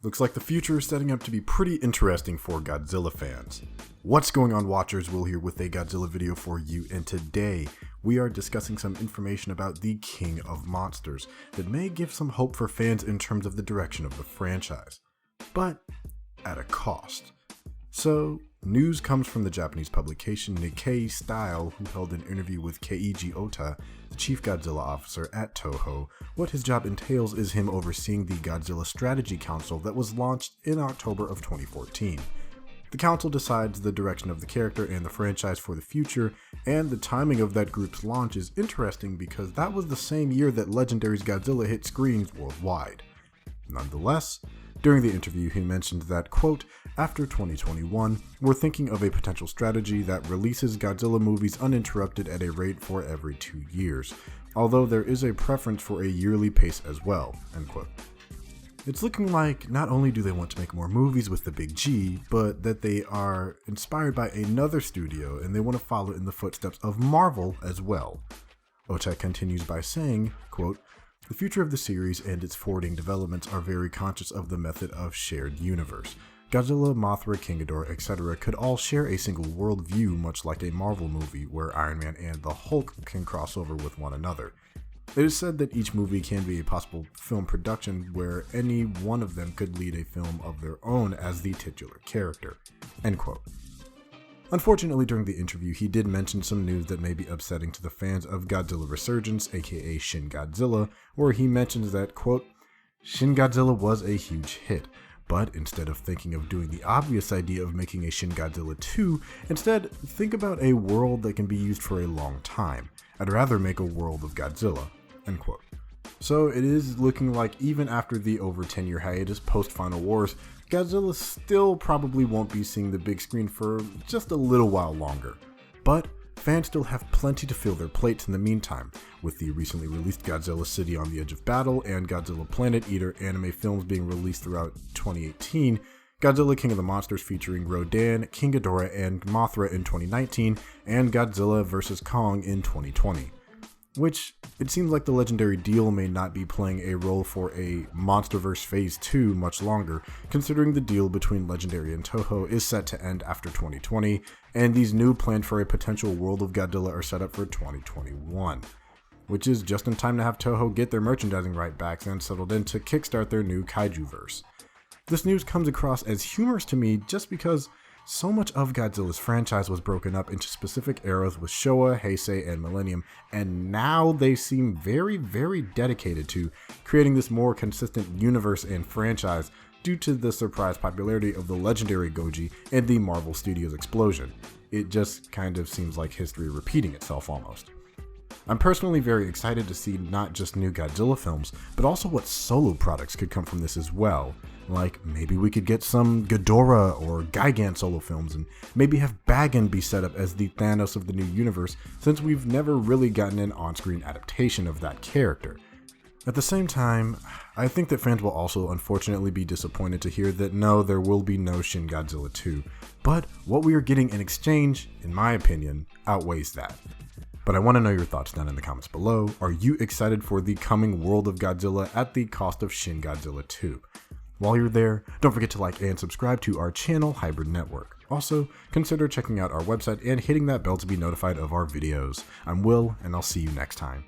Looks like the future is setting up to be pretty interesting for Godzilla fans. What's going on, watchers? Will here with a Godzilla video for you, and today we are discussing some information about the King of Monsters that may give some hope for fans in terms of the direction of the franchise, but at a cost. So, news comes from the Japanese publication Nikkei Style, who held an interview with Keiji Ota, the chief Godzilla officer at Toho. What his job entails is him overseeing the Godzilla Strategy Council that was launched in October of 2014. The council decides the direction of the character and the franchise for the future, and the timing of that group's launch is interesting because that was the same year that Legendary's Godzilla hit screens worldwide. Nonetheless, during the interview, he mentioned that, quote, after 2021, we're thinking of a potential strategy that releases Godzilla movies uninterrupted at a rate for every 2 years, although there is a preference for a yearly pace as well, end quote. It's looking like not only do they want to make more movies with the big G, but that they are inspired by another studio and they want to follow in the footsteps of Marvel as well. Ota continues by saying, quote, the future of the series and its forwarding developments are very conscious of the method of shared universe. Godzilla, Mothra, King Ghidorah, etc. could all share a single world view, much like a Marvel movie where Iron Man and the Hulk can cross over with one another. It is said that each movie can be a possible film production where any one of them could lead a film of their own as the titular character, end quote. Unfortunately, during the interview, he did mention some news that may be upsetting to the fans of Godzilla Resurgence, aka Shin Godzilla, where he mentions that, quote, Shin Godzilla was a huge hit, but instead of thinking of doing the obvious idea of making a Shin Godzilla 2, instead think about a world that can be used for a long time. I'd rather make a world of Godzilla, end quote. So it is looking like even after the over 10-year hiatus post-Final Wars, Godzilla still probably won't be seeing the big screen for just a little while longer. But fans still have plenty to fill their plates in the meantime, with the recently released Godzilla City on the Edge of Battle and Godzilla Planet Eater anime films being released throughout 2018, Godzilla King of the Monsters featuring Rodan, King Ghidorah, and Mothra in 2019, and Godzilla vs. Kong in 2020. Which, it seems like the Legendary deal may not be playing a role for a MonsterVerse Phase 2 much longer, considering the deal between Legendary and Toho is set to end after 2020, and these new plans for a potential World of Godzilla are set up for 2021. Which is just in time to have Toho get their merchandising right backs and settled in to kickstart their new Kaijuverse. This news comes across as humorous to me just because so much of Godzilla's franchise was broken up into specific eras with Showa, Heisei, and Millennium, and now they seem very, very dedicated to creating this more consistent universe and franchise due to the surprise popularity of the Legendary Goji and the Marvel Studios explosion. It just kind of seems like history repeating itself almost. I'm personally very excited to see not just new Godzilla films, but also what solo products could come from this as well. Like, maybe we could get some Ghidorah or Gigan solo films, and maybe have Bagan be set up as the Thanos of the new universe, since we've never really gotten an on-screen adaptation of that character. At the same time, I think that fans will also unfortunately be disappointed to hear that no, there will be no Shin Godzilla 2, but what we are getting in exchange, in my opinion, outweighs that. But I want to know your thoughts down in the comments below. Are you excited for the coming World of Godzilla at the cost of Shin Godzilla 2? While you're there, don't forget to like and subscribe to our channel, Hybrid Network. Also, consider checking out our website and hitting that bell to be notified of our videos. I'm Will, and I'll see you next time.